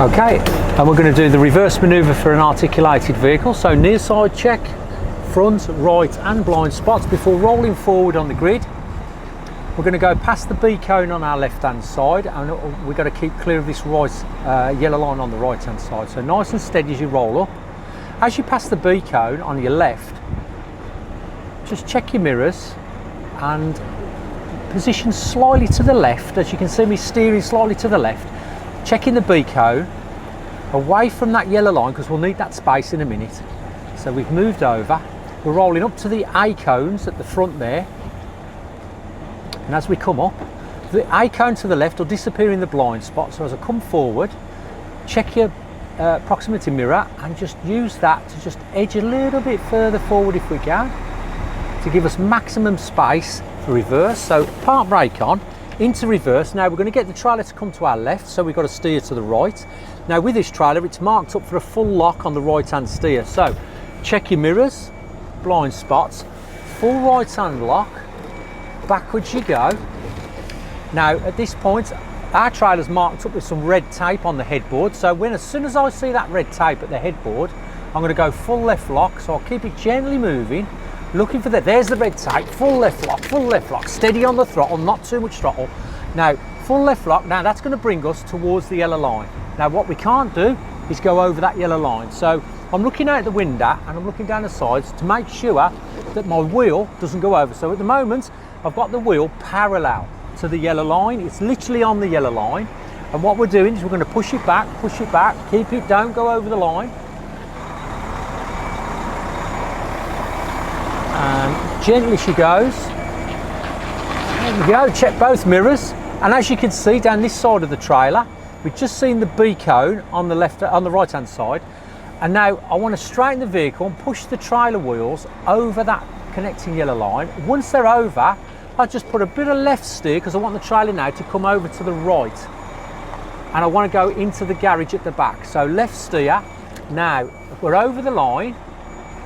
Okay, and we're going to do the reverse manoeuvre for an articulated vehicle. So near side check, front, right and blind spots before rolling forward on the grid. We're going to go past the B cone on our left hand side, and we've got to keep clear of this right yellow line on the right hand side. So nice and steady as you roll up. As you pass the B cone on your left, just check your mirrors and position slightly to the left. As you can see me steering slightly to the left, checking the B cone away from that yellow line because we'll need that space in a minute. So we've moved over, we're rolling up to the A cones at the front there, and as we come up, the A cone to the left will disappear in the blind spot. So as I come forward, check your proximity mirror and just use that to just edge a little bit further forward if we can, to give us maximum space for reverse. So park brake on, into reverse. Now we're going to get the trailer to come to our left, so we've got to steer to the right. Now with this trailer, it's marked up for a full lock on the right hand steer. So check your mirrors, blind spots, full right hand lock, backwards you go. Now at this point, our trailer's marked up with some red tape on the headboard. So as soon as I see that red tape at the headboard, I'm going to go full left lock. So I'll keep it gently moving, looking for that. There's the red tape, full left lock, steady on the throttle, not too much throttle. Now, full left lock, now that's going to bring us towards the yellow line. Now what we can't do is go over that yellow line. So I'm looking out the window and I'm looking down the sides to make sure that my wheel doesn't go over. So at the moment, I've got the wheel parallel to the yellow line. It's literally on the yellow line. And what we're doing is we're going to push it back, keep it, don't go over the line. And gently she goes. There we go, check both mirrors. And as you can see down this side of the trailer, we've just seen the B cone on the right hand side. And now I want to straighten the vehicle and push the trailer wheels over that connecting yellow line. Once they're over, I'll just put a bit of left steer because I want the trailer now to come over to the right. And I want to go into the garage at the back. So left steer. Now we're over the line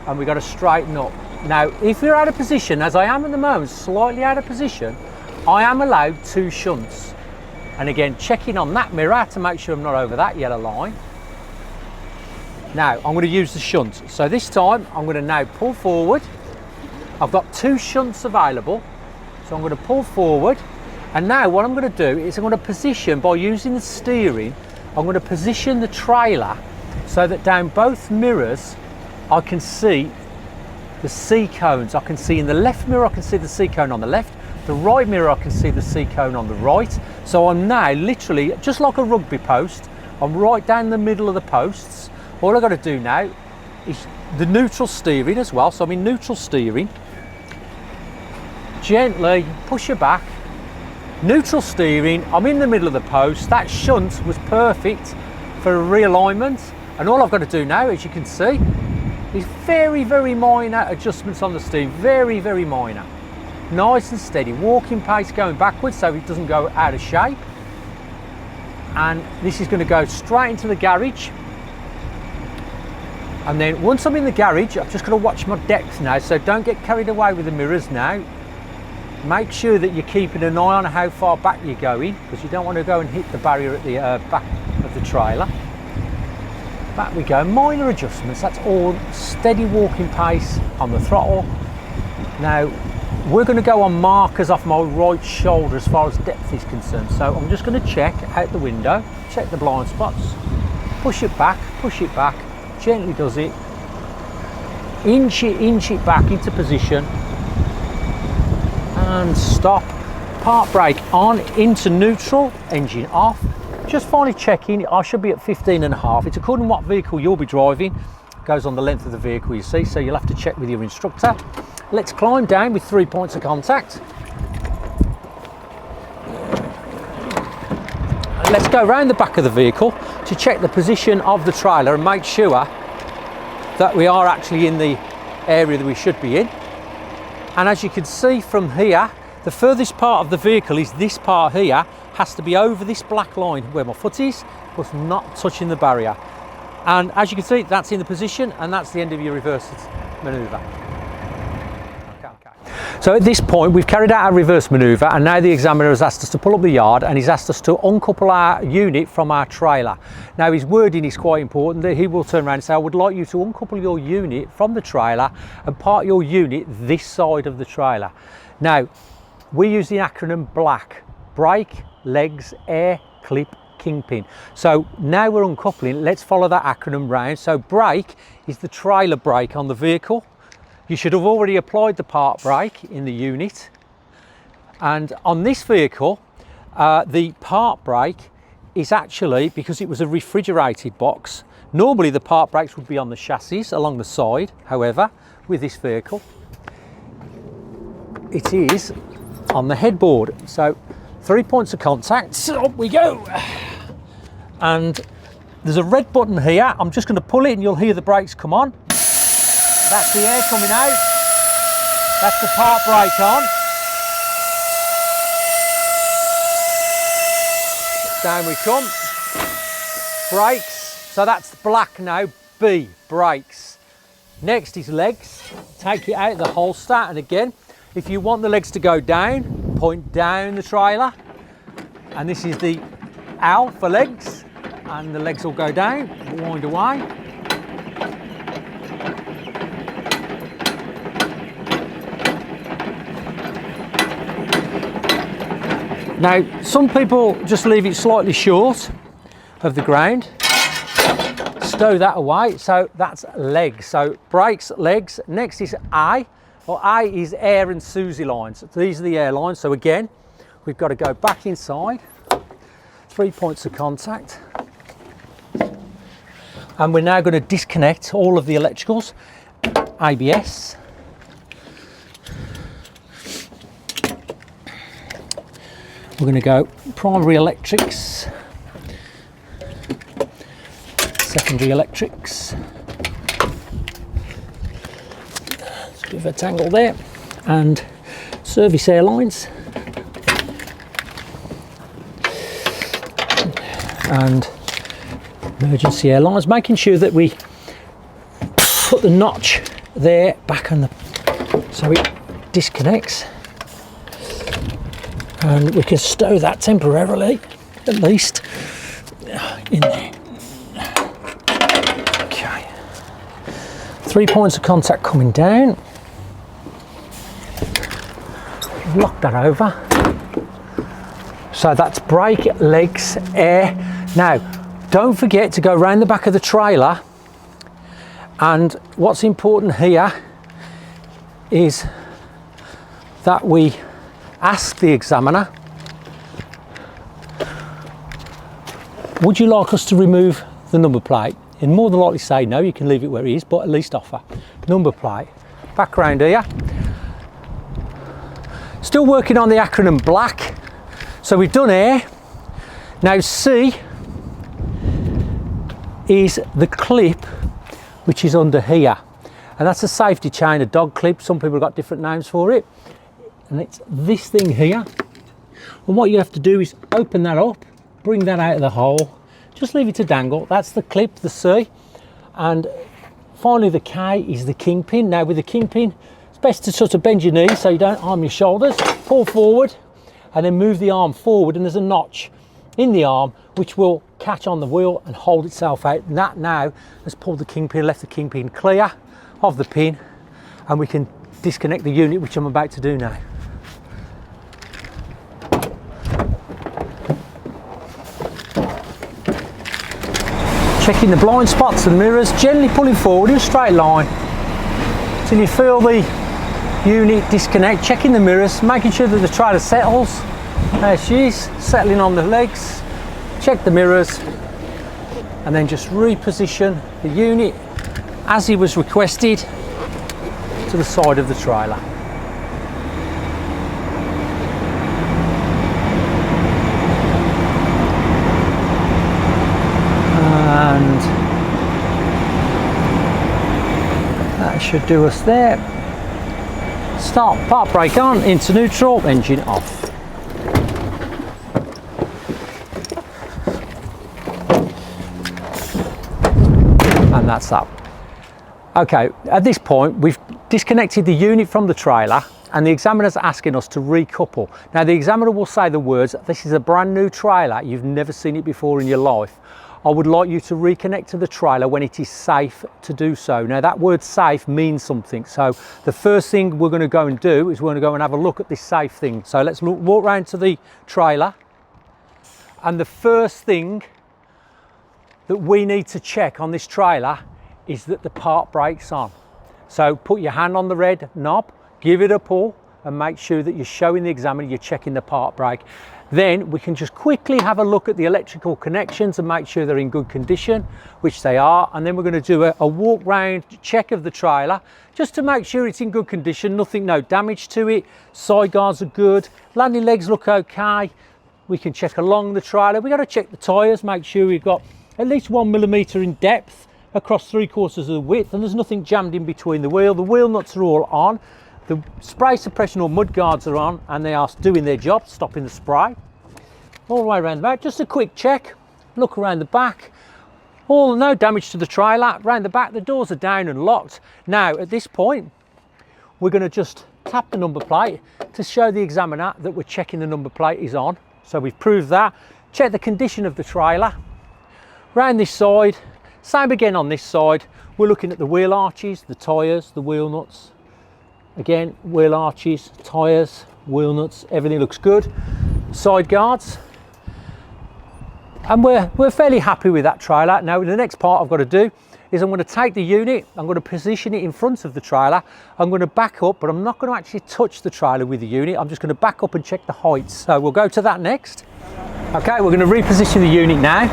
and we've got to straighten up. Now, if you're out of position, as I am at the moment, slightly out of position, I am allowed 2 shunts. And again, checking on that mirror to make sure I'm not over that yellow line. Now, I'm going to use the shunt. So this time, I'm going to now pull forward. I've got 2 shunts available. So I'm going to pull forward. And now what I'm going to do is I'm going to position, by using the steering, I'm going to position the trailer so that down both mirrors, I can see the C cones. I can see in the left mirror, I can see the C cone on the left. The right mirror, I can see the C cone on the right. So I'm now literally, just like a rugby post, I'm right down the middle of the posts. All I've got to do now is the neutral steering as well. So I'm in neutral steering. Gently push it back. Neutral steering, I'm in the middle of the post. That shunt was perfect for a realignment. And all I've got to do now, as you can see, is very, very minor adjustments on the steering, very, very minor. Nice and steady, walking pace going backwards so it doesn't go out of shape. And this is going to go straight into the garage. And then once I'm in the garage, I've just got to watch my depth now, so don't get carried away with the mirrors now. Make sure that you're keeping an eye on how far back you're going, because you don't want to go and hit the barrier at the back of the trailer. Back we go, minor adjustments, that's all. Steady walking pace on the throttle. Now, we're going to go on markers off my right shoulder as far as depth is concerned. So I'm just going to check out the window, check the blind spots, push it back, gently does it, inch it back into position, and stop. Park brake on, into neutral, engine off. Just finally checking, I should be at 15.5. It's according to what vehicle you'll be driving. It goes on the length of the vehicle, you see, so you'll have to check with your instructor. Let's climb down with 3 points of contact. And let's go around the back of the vehicle to check the position of the trailer and make sure that we are actually in the area that we should be in. And as you can see from here, the furthest part of the vehicle is this part here, has to be over this black line where my foot is, but not touching the barrier. And as you can see, that's in the position, and that's the end of your reverse manoeuvre. Okay. So at this point we've carried out our reverse manoeuvre, and now the examiner has asked us to pull up the yard, and he's asked us to uncouple our unit from our trailer. Now his wording is quite important, that he will turn around and say, I would like you to uncouple your unit from the trailer and park your unit this side of the trailer. Now we use the acronym BLACK: brake, legs, air, clip, kingpin. So now we're uncoupling, let's follow that acronym round. So brake is the trailer brake on the vehicle. You should have already applied the park brake in the unit. And on this vehicle, the park brake is actually, because it was a refrigerated box, normally the park brakes would be on the chassis along the side. However, with this vehicle, it is on the headboard. So 3 points of contact, so up we go. And there's a red button here. I'm just going to pull it and you'll hear the brakes come on. That's the air coming out. That's the park brake on. Down we come. Brakes. So that's black now. B, brakes. Next is legs. Take it out of the holster, and again, if you want the legs to go down, point down the trailer. And this is the L for legs, and the legs will go down, wind away. Now, some people just leave it slightly short of the ground. Stow that away, so that's legs. So brakes, legs. Next is I. Well, I is air and Susie lines. These are the air lines. So again, we've got to go back inside. 3 points of contact. And we're now going to disconnect all of the electricals. ABS. We're going to go primary electrics, secondary electrics. There's a bit of a tangle there, and service airlines, and emergency airlines, making sure that we put the notch there back on the, so it disconnects. And we can stow that temporarily, at least, in there. Okay. 3 points of contact coming down. Lock that over. So that's brake, legs, air. Now, don't forget to go round the back of the trailer. And what's important here is that we ask the examiner, would you like us to remove the number plate? He'll more than likely say no, you can leave it where it is, but at least offer number plate. Back round here. Still working on the acronym BLACK. So we've done air. Now C is the clip which is under here. And that's a safety chain, a dog clip. Some people have got different names for it. And it's this thing here. And what you have to do is open that up, bring that out of the hole, just leave it to dangle. That's the clip, the C. And finally the K is the kingpin. Now with the kingpin, it's best to sort of bend your knees so you don't arm your shoulders, pull forward, and then move the arm forward, and there's a notch in the arm which will catch on the wheel and hold itself out. And that now has pulled the kingpin, left the kingpin clear of the pin, and we can disconnect the unit, which I'm about to do now. Checking the blind spots and mirrors, gently pulling forward in a straight line till you feel the unit disconnect. Checking the mirrors, making sure that the trailer settles. There she is, settling on the legs. Check the mirrors, and then just reposition the unit as he was requested to the side of the trailer. And that should do us there. Start, park brake on, into neutral, engine off. And that's that. Okay, at this point we've disconnected the unit from the trailer, and the examiner's asking us to recouple. Now the examiner will say the words, this is a brand new trailer, you've never seen it before in your life. I would like you to reconnect to the trailer when it is safe to do so. Now that word safe means something. So the first thing we're going to go and do is we're going to go and have a look at this safe thing. So let's walk around to the trailer. And the first thing that we need to check on this trailer is that the park brake's on. So put your hand on the red knob, give it a pull, and make sure that you're showing the examiner you're checking the park brake. Then we can just quickly have a look at the electrical connections and make sure they're in good condition, which they are. And then we're going to do a walk round check of the trailer just to make sure it's in good condition, no damage to it, side guards are good, landing legs look okay. We can check along the trailer. We've got to check the tyres, make sure we've got at least 1 millimetre in depth across 3/4 of the width, and there's nothing jammed in between the wheel. The wheel nuts are all on. The spray suppression or mud guards are on, and they are doing their job, stopping the spray. All the way around the back, just a quick check, look around the back. No damage to the trailer. Around the back, the doors are down and locked. Now, at this point, we're going to just tap the number plate to show the examiner that we're checking the number plate is on. So we've proved that. Check the condition of the trailer. Round this side, same again on this side. We're looking at the wheel arches, the tyres, the wheel nuts. Again, wheel arches, tyres, wheel nuts, everything looks good. Side guards. And we're fairly happy with that trailer. Now the next part I've got to do is I'm going to take the unit, I'm going to position it in front of the trailer, I'm going to back up, but I'm not going to actually touch the trailer with the unit, I'm just going to back up and check the heights. So we'll go to that next. Okay, we're going to reposition the unit now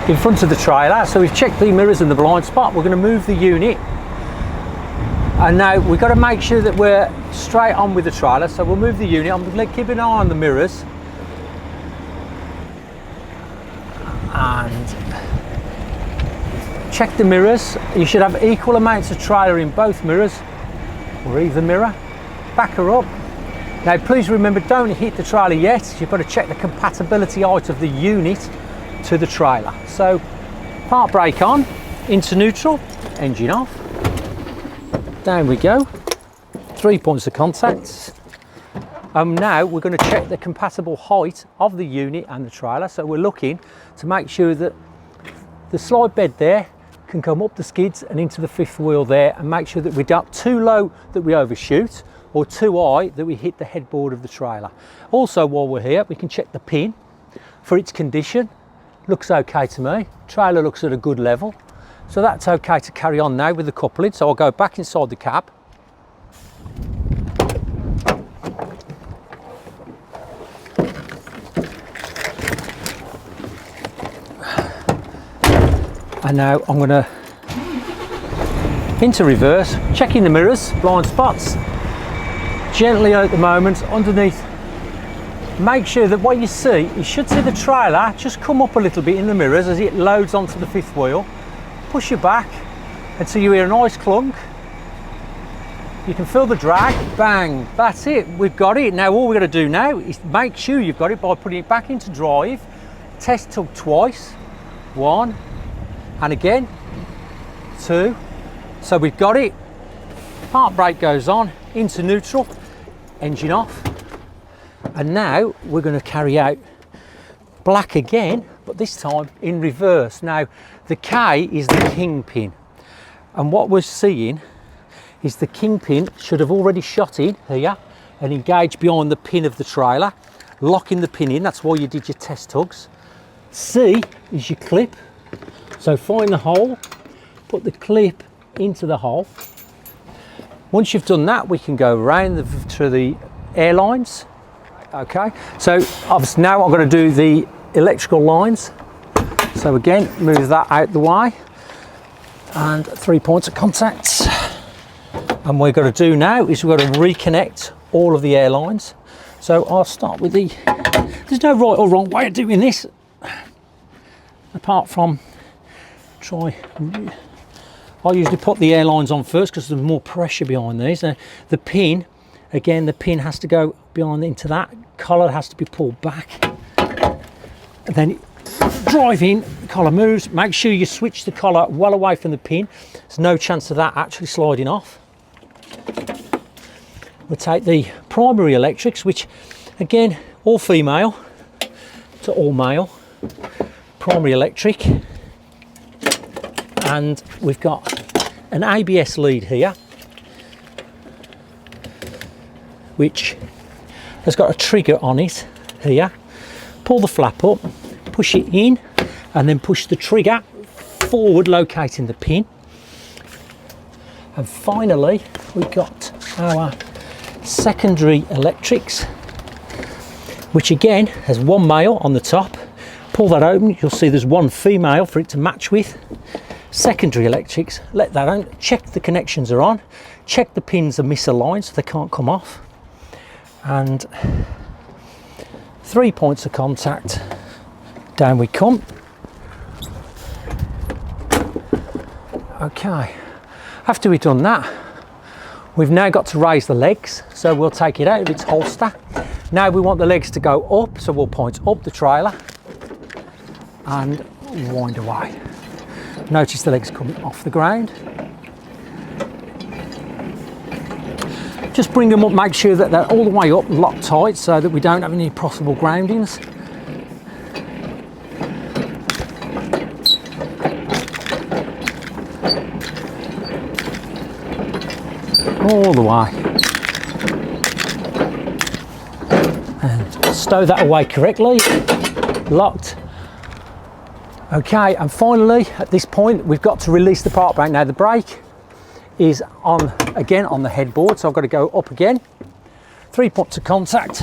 in front of the trailer. So we've checked the mirrors and the blind spot, we're going to move the unit. And now we've got to make sure that we're straight on with the trailer. So we'll move the unit, I'm going to keep an eye on the mirrors. And check the mirrors. You should have equal amounts of trailer in both mirrors, or either mirror. Back her up. Now please remember, don't hit the trailer yet. You've got to check the compatibility height of the unit to the trailer. So park brake on, into neutral, engine off. Down we go. 3 points of contact. Now we're going to check the compatible height of the unit and the trailer. So we're looking to make sure that the slide bed there can come up the skids and into the fifth wheel there, and make sure that we're not too low that we overshoot or too high that we hit the headboard of the trailer. Also, while we're here, we can check the pin for its condition. Looks okay to me. Trailer looks at a good level. So that's okay to carry on now with the coupling. So I'll go back inside the cab. And now I'm going to into reverse, checking the mirrors, blind spots, gently at the moment underneath. Make sure that what you see, you should see the trailer just come up a little bit in the mirrors as it loads onto the fifth wheel. Push it back until you hear a nice clunk. You can feel the drag, bang, that's it, we've got it. Now all we're going to do now is make sure you've got it by putting it back into drive, test tug twice, 1, and again, 2. So we've got it. Park brake goes on, into neutral, engine off. And now we're going to carry out black again, but this time in reverse. Now the K is the kingpin, and what we're seeing is the kingpin should have already shot in here and engaged behind the pin of the trailer, locking the pin in. That's why you did your test tugs. C is your clip. So find the hole, put the clip into the hole. Once you've done that, we can go around to the airlines. Okay, so obviously now I'm going to do the electrical lines. So again, move that out the way, and 3 points of contact. And what we've got to do now is we've got to reconnect all of the airlines. So I'll start with there's no right or wrong way of doing this, apart from I usually put the airlines on first because there's more pressure behind these. The pin, again, the pin has to go behind into that, collar has to be pulled back, and then drive in, the collar moves. Make sure you switch the collar well away from the pin. There's no chance of that actually sliding off. we'll take the primary electrics, which again, all female to all male, primary electric, and we've got an ABS lead here, which has got a trigger on it here. Pull the flap up, push it in, and then push the trigger forward, locating the pin. And finally, we've got our secondary electrics, which again has one male on the top. Pull that open, you'll see there's one female for it to match with. Secondary electrics, let that on, check the connections are on, check the pins are misaligned so they can't come off, and 3 points of contact, down we come. Okay, after we've done that, we've now got to raise the legs, so we'll take it out of its holster. Now we want the legs to go up, so we'll point up the trailer and wind away. Notice the legs coming off the ground. Just bring them up, make sure that they're all the way up, locked tight, so that we don't have any possible groundings. All the way. And stow that away correctly, locked. Okay, and finally, at this point, we've got to release the park brake. Now the brake is on, again, on the headboard, so I've got to go up again. 3 points of contact.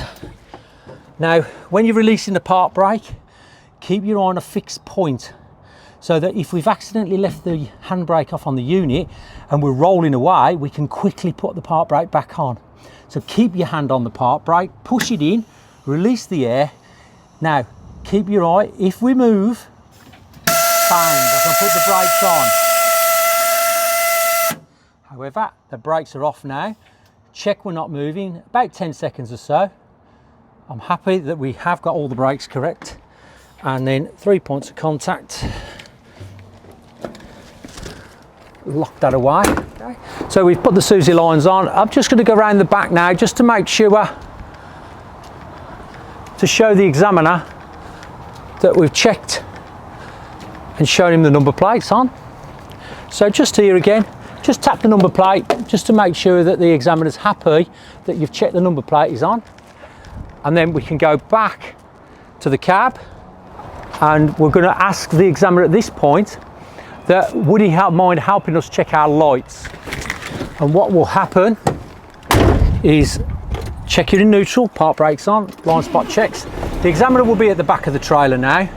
Now, when you're releasing the park brake, keep your eye on a fixed point, so that if we've accidentally left the handbrake off on the unit and we're rolling away, we can quickly put the park brake back on. So keep your hand on the park brake, push it in, release the air. Now, keep your eye, if we move, bang, I can put the brakes on. However, the brakes are off now. Check we're not moving, about 10 seconds or so. I'm happy that we have got all the brakes correct. And then 3 points of contact. Lock that away. Okay. So we've put the Susie lines on. I'm just going to go around the back now just to make sure, to show the examiner that we've checked and shown him the number plates on. So just here again, just tap the number plate just to make sure that the examiner's happy that you've checked the number plate is on. And then we can go back to the cab, and we're going to ask the examiner at this point that would he mind helping us check our lights. And what will happen is check it in neutral, park brakes on, blind spot checks. The examiner will be at the back of the trailer now.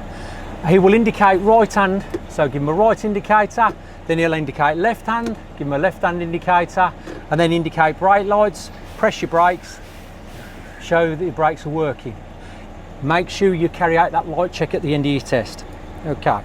He will indicate right hand, so give him a right indicator, then he'll indicate left hand, give him a left hand indicator, and then indicate brake lights, press your brakes, show that your brakes are working. Make sure you carry out that light check at the end of your test. Okay.